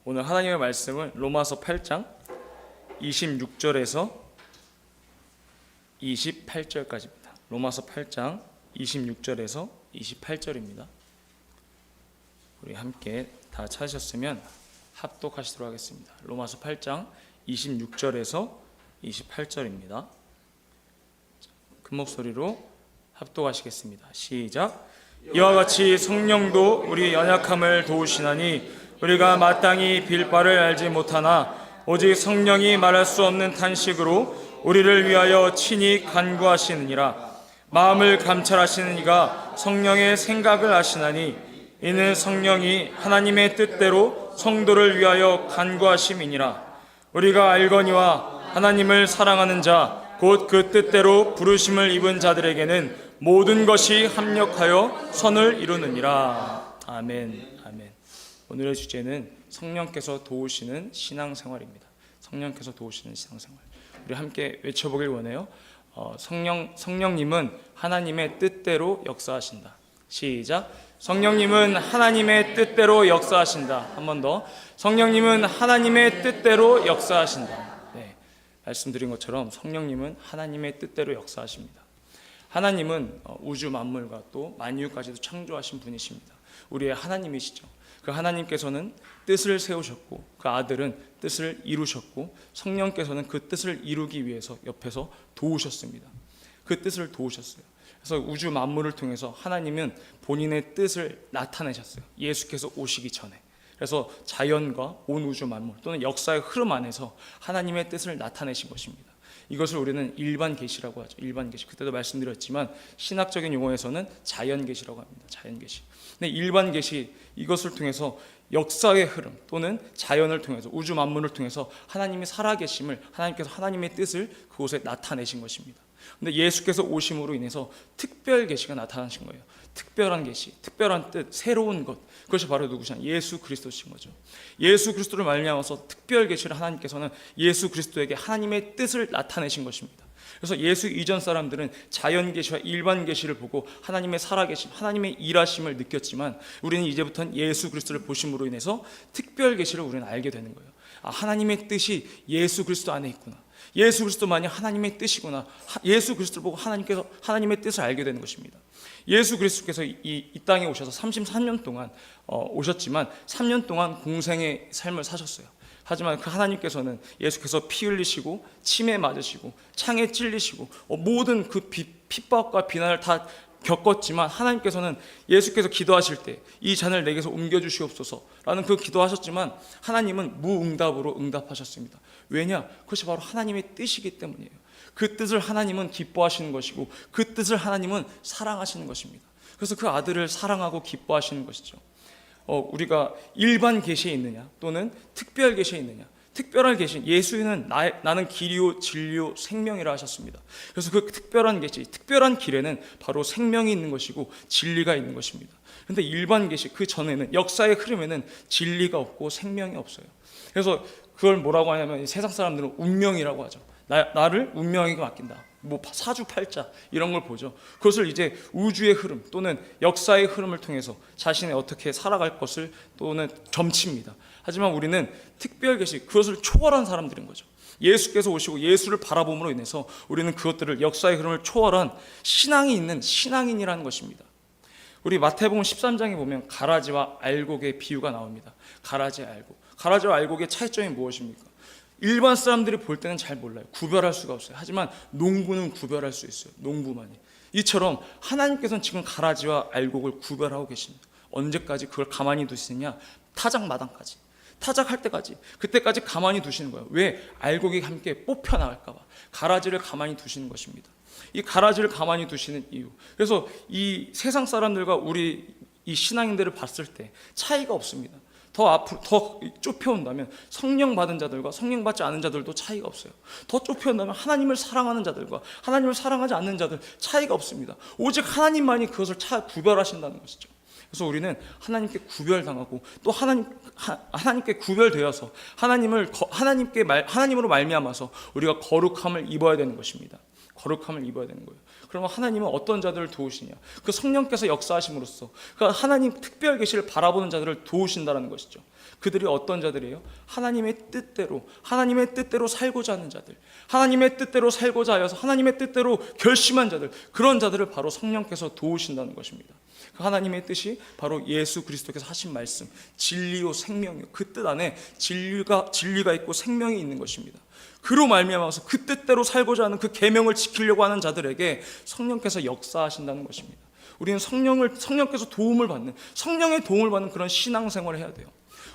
오늘 하나님의 말씀은 로마서 8장 26절에서 28절까지입니다. 로마서 8장 26절에서 28절입니다. 우리 함께 다 찾으셨으면 합독하시도록 하겠습니다. 로마서 8장 26절에서 28절입니다. 큰 목소리로 합독하시겠습니다. 시작. 이와 같이 성령도 우리 연약함을 도우시나니 우리가 마땅히 빌 바를 알지 못하나 오직 성령이 말할 수 없는 탄식으로 우리를 위하여 친히 간구하시느니라. 마음을 감찰하시는 이가 성령의 생각을 아시나니 이는 성령이 하나님의 뜻대로 성도를 위하여 간구하심이니라. 우리가 알거니와 하나님을 사랑하는 자 곧 그 뜻대로 부르심을 입은 자들에게는 모든 것이 합력하여 선을 이루느니라. 아멘. 아멘. 오늘의 주제는 성령께서 도우시는 신앙생활입니다. 성령께서 도우시는 신앙생활. 우리 함께 외쳐보길 원해요. 성령님은 하나님의 뜻대로 역사하신다. 시작. 성령님은 하나님의 뜻대로 역사하신다. 한 번 더. 성령님은 하나님의 뜻대로 역사하신다. 네, 말씀드린 것처럼 성령님은 하나님의 뜻대로 역사하십니다. 하나님은 우주 만물과 또 만유까지도 창조하신 분이십니다. 우리의 하나님이시죠. 그 하나님께서는 뜻을 세우셨고 그 아들은 뜻을 이루셨고 성령께서는 그 뜻을 이루기 위해서 옆에서 도우셨습니다. 그 뜻을 도우셨어요. 그래서 우주 만물을 통해서 하나님은 본인의 뜻을 나타내셨어요. 예수께서 오시기 전에. 그래서 자연과 온 우주 만물 또는 역사의 흐름 안에서 하나님의 뜻을 나타내신 것입니다. 이것을 우리는 일반 계시라고 하죠. 일반 계시. 그때도 말씀드렸지만 신학적인 용어에서는 자연 계시라고 합니다. 자연 계시. 근데 일반 계시, 이것을 통해서 역사의 흐름 또는 자연을 통해서 우주 만물을 통해서 하나님이 살아계심을, 하나님께서 하나님의 뜻을 그곳에 나타내신 것입니다. 근데 예수께서 오심으로 인해서 특별 계시가 나타나신 거예요. 특별한 계시, 특별한 뜻, 새로운 것. 그것이 바로 누구시냐? 예수 그리스도신 거죠. 예수 그리스도를 말미암아서 특별 계시를 하나님께서는 예수 그리스도에게 하나님의 뜻을 나타내신 것입니다. 그래서 예수 이전 사람들은 자연 계시와 일반 계시를 보고 하나님의 살아계심, 하나님의 일하심을 느꼈지만 우리는 이제부터는 예수 그리스도를 보심으로 인해서 특별 계시를 우리는 알게 되는 거예요. 하나님의 뜻이 예수 그리스도 안에 있구나. 예수 그리스도만이 하나님의 뜻이구나. 예수 그리스도를 보고 하나님께서 하나님의 뜻을 알게 되는 것입니다. 예수 그리스도께서 이 땅에 오셔서 33년 동안 오셨지만 3년 동안 공생의 삶을 사셨어요. 하지만 그 하나님께서는 예수께서 피 흘리시고 침에 맞으시고 창에 찔리시고 모든 그 핍박과 비난을 다 겪었지만 하나님께서는 예수께서 기도하실 때 이 잔을 내게서 옮겨주시옵소서라는 그 기도하셨지만 하나님은 무응답으로 응답하셨습니다. 왜냐? 그것이 바로 하나님의 뜻이기 때문이에요. 그 뜻을 하나님은 기뻐하시는 것이고 그 뜻을 하나님은 사랑하시는 것입니다. 그래서 그 아들을 사랑하고 기뻐하시는 것이죠. 우리가 일반 계시에 있느냐 또는 특별 계시에 있느냐. 특별한 계시, 예수는 나는 길이요 진리요 생명이라 하셨습니다. 그래서 그 특별한 계시, 특별한 길에는 바로 생명이 있는 것이고 진리가 있는 것입니다. 그런데 일반 계시, 그 전에는 역사의 흐름에는 진리가 없고 생명이 없어요. 그래서 그걸 뭐라고 하냐면 세상 사람들은 운명이라고 하죠. 나를 운명에게 맡긴다. 뭐 사주팔자 이런 걸 보죠. 그것을 이제 우주의 흐름 또는 역사의 흐름을 통해서 자신이 어떻게 살아갈 것을 또는 점칩니다. 하지만 우리는 특별 계시, 그것을 초월한 사람들인 거죠. 예수께서 오시고 예수를 바라봄으로 인해서 우리는 그것들을, 역사의 흐름을 초월한 신앙이 있는 신앙인이라는 것입니다. 우리 마태복음 13장에 보면 가라지와 알곡의 비유가 나옵니다. 가라지와 알곡. 가라지와 알곡의 차이점이 무엇입니까? 일반 사람들이 볼 때는 잘 몰라요. 구별할 수가 없어요. 하지만 농부는 구별할 수 있어요. 농부만이. 이처럼 하나님께서는 지금 가라지와 알곡을 구별하고 계십니다. 언제까지 그걸 가만히 두시느냐? 타작마당까지. 타작할 때까지, 그때까지 가만히 두시는 거예요. 왜? 알곡이 함께 뽑혀 나갈까 봐. 가라지를 가만히 두시는 것입니다. 이 가라지를 가만히 두시는 이유. 그래서 이 세상 사람들과 우리 이 신앙인들을 봤을 때 차이가 없습니다. 더 앞으로 더 좁혀온다면 성령 받은 자들과 성령 받지 않은 자들도 차이가 없어요. 더 좁혀온다면 하나님을 사랑하는 자들과 하나님을 사랑하지 않는 자들 차이가 없습니다. 오직 하나님만이 그것을 구별하신다는 것이죠. 그래서 우리는 하나님께 구별당하고 또 하나님께 구별되어서 하나님으로 말미암아서 우리가 거룩함을 입어야 되는 것입니다. 거룩함을 입어야 되는 거예요. 그러면 하나님은 어떤 자들을 도우시냐? 그 성령께서 역사하심으로써 그 하나님 특별 계시를 바라보는 자들을 도우신다는 것이죠. 그들이 어떤 자들이에요? 하나님의 뜻대로 살고자 하는 자들, 하나님의 뜻대로 살고자 하여서 하나님의 뜻대로 결심한 자들, 그런 자들을 바로 성령께서 도우신다는 것입니다. 그 하나님의 뜻이 바로 예수 그리스도께서 하신 말씀, 진리요 생명이요, 그 뜻 안에 진리가 있고 생명이 있는 것입니다. 그로 말미암아서 그 뜻대로 살고자 하는 그 계명을 지키려고 하는 자들에게 성령께서 역사하신다는 것입니다. 우리는 성령께서 성령의 도움을 받는 그런 신앙생활을 해야 돼요.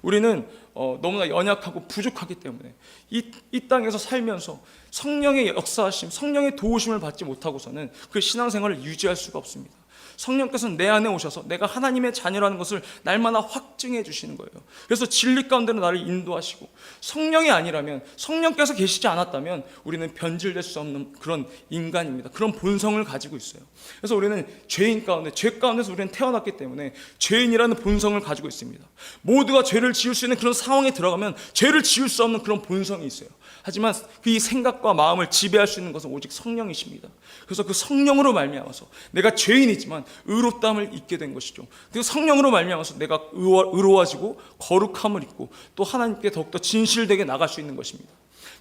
우리는 너무나 연약하고 부족하기 때문에 이 땅에서 살면서 성령의 역사하심, 성령의 도우심을 받지 못하고서는 그 신앙생활을 유지할 수가 없습니다. 성령께서는 내 안에 오셔서 내가 하나님의 자녀라는 것을 날마다 확증해 주시는 거예요. 그래서 진리 가운데로 나를 인도하시고, 성령이 아니라면, 성령께서 계시지 않았다면 우리는 변질될 수 없는 그런 인간입니다. 그런 본성을 가지고 있어요. 그래서 우리는 죄 가운데서 우리는 태어났기 때문에 죄인이라는 본성을 가지고 있습니다. 모두가 죄를 지을 수 있는 그런 상황에 들어가면 죄를 지을 수 없는 그런 본성이 있어요. 하지만 이 생각과 마음을 지배할 수 있는 것은 오직 성령이십니다. 그래서 그 성령으로 말미암아서 내가 죄인이지만 의롭다함을 잊게 된 것이죠. 그 성령으로 말미암아서 내가 의로워지고 거룩함을 입고 또 하나님께 더욱더 진실되게 나갈 수 있는 것입니다.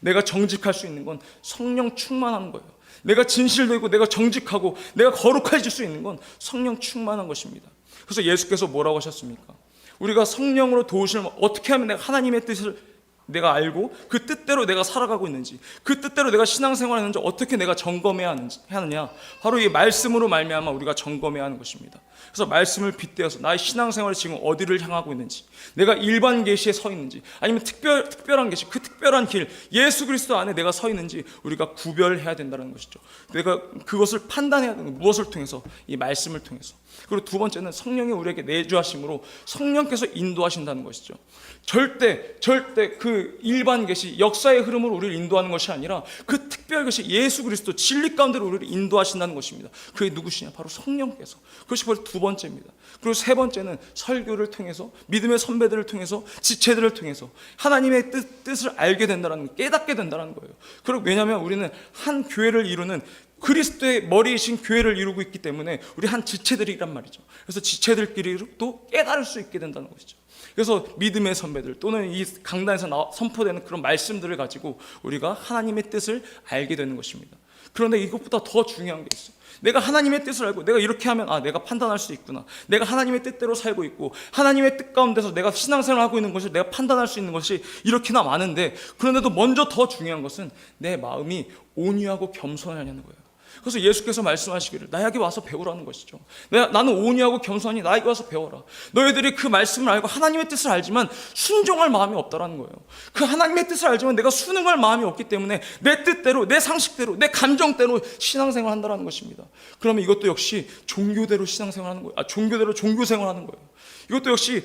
내가 정직할 수 있는 건 성령 충만한 거예요. 내가 진실되고 내가 정직하고 내가 거룩해질 수 있는 건 성령 충만한 것입니다. 그래서 예수께서 뭐라고 하셨습니까? 우리가 성령으로 도우시면 어떻게 하면 내가 하나님의 뜻을 내가 알고 그 뜻대로 내가 살아가고 있는지, 그 뜻대로 내가 신앙생활을 하는지 어떻게 내가 점검해야 하느냐, 바로 이 말씀으로 말미암아 우리가 점검해야 하는 것입니다. 그래서 말씀을 빗대어서 나의 신앙생활이 지금 어디를 향하고 있는지, 내가 일반 계시에 서 있는지 아니면 특별한 계시, 그 특별한 길 예수 그리스도 안에 내가 서 있는지 우리가 구별해야 된다는 것이죠. 내가 그것을 판단해야 되는, 무엇을 통해서? 이 말씀을 통해서. 그리고 두 번째는 성령이 우리에게 내주하심으로 성령께서 인도하신다는 것이죠. 절대 그 일반 계시, 역사의 흐름으로 우리를 인도하는 것이 아니라 그 특별 계시, 예수 그리스도 진리 가운데로 우리를 인도하신다는 것입니다. 그게 누구시냐? 바로 성령께서. 그것이 바로 두 번째입니다. 그리고 세 번째는 설교를 통해서, 믿음의 선배들을 통해서, 지체들을 통해서 하나님의 뜻을 알게 된다는, 깨닫게 된다는 거예요. 그리고 왜냐하면 우리는 한 교회를 이루는, 그리스도의 머리이신 교회를 이루고 있기 때문에 우리 한 지체들이란 말이죠. 그래서 지체들끼리 또 깨달을 수 있게 된다는 것이죠. 그래서 믿음의 선배들 또는 이 강단에서 선포되는 그런 말씀들을 가지고 우리가 하나님의 뜻을 알게 되는 것입니다. 그런데 이것보다 더 중요한 게 있어요. 내가 하나님의 뜻을 알고 내가 이렇게 하면 내가 판단할 수 있구나, 내가 하나님의 뜻대로 살고 있고 하나님의 뜻 가운데서 내가 신앙생활을 하고 있는 것을 내가 판단할 수 있는 것이 이렇게나 많은데, 그런데도 먼저 더 중요한 것은 내 마음이 온유하고 겸손하냐는 거예요. 그래서 예수께서 말씀하시기를 나에게 와서 배우라는 것이죠. 나는 온유하고 겸손하니 나에게 와서 배워라. 너희들이 그 말씀을 알고 하나님의 뜻을 알지만 순종할 마음이 없다라는 거예요. 그 하나님의 뜻을 알지만 내가 순응할 마음이 없기 때문에 내 뜻대로, 내 상식대로, 내 감정대로 신앙생활을 한다는 것입니다. 그러면 이것도 역시 종교대로 신앙생활하는 거예요. 종교대로 종교생활하는 거예요. 이것도 역시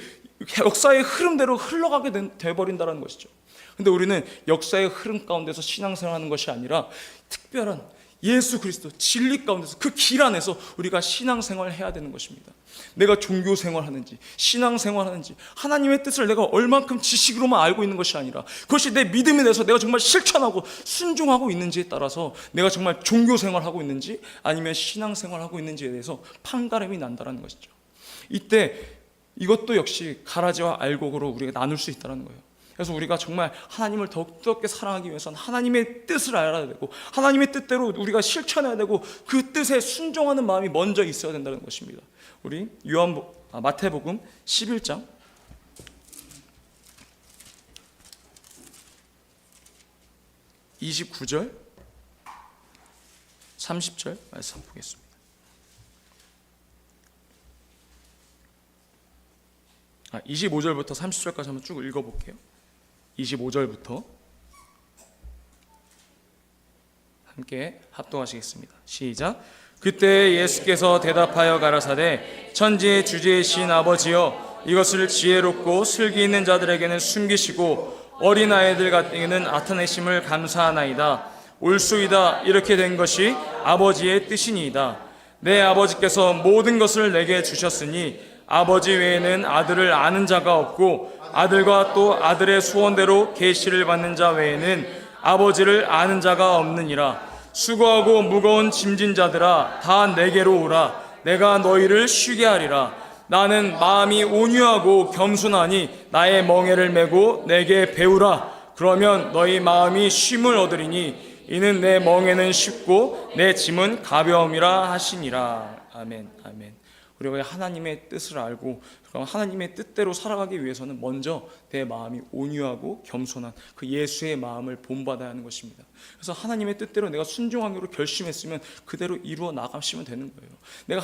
역사의 흐름대로 흘러가게 돼버린다는 것이죠. 근데 우리는 역사의 흐름 가운데서 신앙생활하는 것이 아니라 특별한 예수 그리스도 진리 가운데서 그 길 안에서 우리가 신앙생활을 해야 되는 것입니다. 내가 종교생활하는지 신앙생활하는지 하나님의 뜻을 내가 얼만큼 지식으로만 알고 있는 것이 아니라 그것이 내 믿음에 대해서 내가 정말 실천하고 순종하고 있는지에 따라서 내가 정말 종교생활하고 있는지 아니면 신앙생활하고 있는지에 대해서 판가름이 난다는 것이죠. 이때 이것도 역시 가라지와 알곡으로 우리가 나눌 수 있다는 거예요. 그래서 우리가 정말 하나님을 더욱더 사랑하기 위해서는 하나님의 뜻을 알아야 되고 하나님의 뜻대로 우리가 실천해야 되고 그 뜻에 순종하는 마음이 먼저 있어야 된다는 것입니다. 우리 마태복음 11장 29절 30절 말씀 보겠습니다. 아, 25절부터 30절까지 한번 쭉 읽어볼게요. 25절부터 함께 합독하시겠습니다. 시작. 그때 예수께서 대답하여 가라사대 천지의 주제이신 아버지여 이것을 지혜롭고 슬기 있는 자들에게는 숨기시고 어린아이들에게는 나타내심을 감사하나이다. 옳소이다. 이렇게 된 것이 아버지의 뜻이니이다. 내 아버지께서 모든 것을 내게 주셨으니 아버지 외에는 아들을 아는 자가 없고 아들과 또 아들의 소원대로 계시를 받는 자 외에는 아버지를 아는 자가 없느니라. 수고하고 무거운 짐진 자들아 다 내게로 오라. 내가 너희를 쉬게 하리라. 나는 마음이 온유하고 겸손하니 나의 멍에를 메고 내게 배우라. 그러면 너희 마음이 쉼을 얻으리니 이는 내 멍에는 쉽고 내 짐은 가벼움이라 하시니라. 아멘. 아멘. 우리가 하나님의 뜻을 알고 그럼 하나님의 뜻대로 살아가기 위해서는 먼저 내 마음이 온유하고 겸손한 그 예수의 마음을 본받아야 하는 것입니다. 그래서 하나님의 뜻대로 내가 순종하기로 결심했으면 그대로 이루어 나가시면 되는 거예요. 내가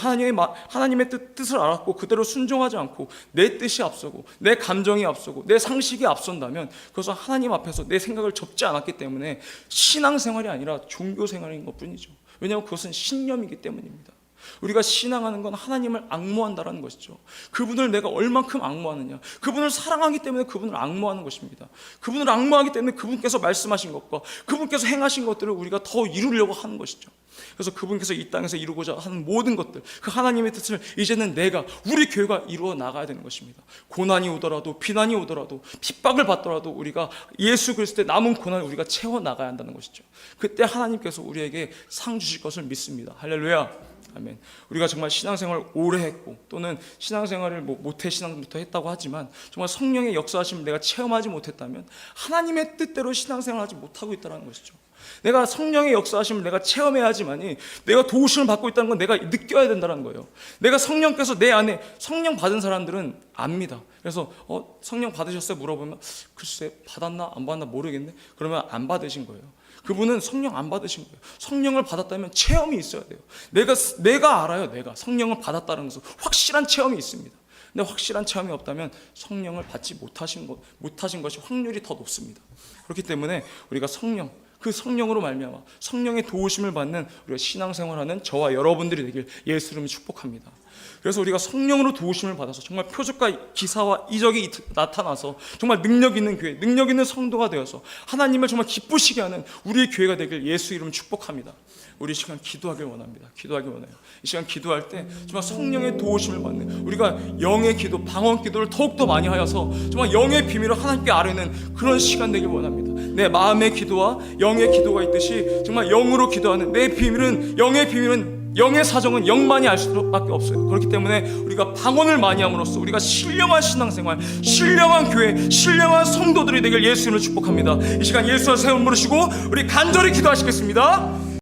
하나님의 뜻을 알았고 그대로 순종하지 않고 내 뜻이 앞서고 내 감정이 앞서고 내 상식이 앞선다면 그것은 하나님 앞에서 내 생각을 접지 않았기 때문에 신앙생활이 아니라 종교생활인 것뿐이죠. 왜냐하면 그것은 신념이기 때문입니다. 우리가 신앙하는 건 하나님을 앙모한다라는 것이죠. 그분을 내가 얼만큼 앙모하느냐, 그분을 사랑하기 때문에 그분을 앙모하는 것입니다. 그분을 앙모하기 때문에 그분께서 말씀하신 것과 그분께서 행하신 것들을 우리가 더 이루려고 하는 것이죠. 그래서 그분께서 이 땅에서 이루고자 하는 모든 것들, 그 하나님의 뜻을 이제는 내가, 우리 교회가 이루어 나가야 되는 것입니다. 고난이 오더라도, 비난이 오더라도, 핍박을 받더라도 우리가 예수 그리스도의 남은 고난을 우리가 채워나가야 한다는 것이죠. 그때 하나님께서 우리에게 상 주실 것을 믿습니다. 할렐루야. 아멘. 우리가 정말 신앙생활을 오래 했고 또는 신앙생활을 모태 신앙부터 했다고 하지만 정말 성령의 역사하심을 내가 체험하지 못했다면 하나님의 뜻대로 신앙생활을 하지 못하고 있다는 것이죠. 내가 성령의 역사하심을 내가 체험해야지만이 내가 도우심을 받고 있다는 건 내가 느껴야 된다는 거예요. 내가 성령께서 내 안에, 성령 받은 사람들은 압니다. 그래서 성령 받으셨어요? 물어보면 글쎄 받았나 안 받았나 모르겠네. 그러면 안 받으신 거예요. 그분은 성령 안 받으신 거예요. 성령을 받았다면 체험이 있어야 돼요. 내가 알아요. 내가 성령을 받았다는 것은 확실한 체험이 있습니다. 근데 확실한 체험이 없다면 성령을 받지 못하신 것이 확률이 더 높습니다. 그렇기 때문에 우리가 그 성령으로 말미암아 성령의 도우심을 받는 우리가 신앙생활하는 저와 여러분들이 되길 예수 이름으로 축복합니다. 그래서 우리가 성령으로 도우심을 받아서 정말 표적과 기사와 이적이 나타나서 정말 능력 있는 교회, 능력 있는 성도가 되어서 하나님을 정말 기쁘시게 하는 우리의 교회가 되길 예수 이름 축복합니다. 우리 이 시간 기도하길 원합니다. 기도하길 원해요. 이 시간 기도할 때 정말 성령의 도우심을 받는, 우리가 영의 기도, 방언 기도를 더욱더 많이 하여서 정말 영의 비밀을 하나님께 아뢰는 그런 시간 되길 원합니다. 내 마음의 기도와 영의 기도가 있듯이 정말 영으로 기도하는 내 비밀은, 영의 비밀은, 영의 사정은 영만이 알 수밖에 없어요. 그렇기 때문에 우리가 방언을 많이 함으로써 우리가 신령한 신앙생활, 신령한 교회, 신령한 성도들이 되길 예수 이름으로 축복합니다. 이 시간 예수의 세움 부르시고 우리 간절히 기도하시겠습니다.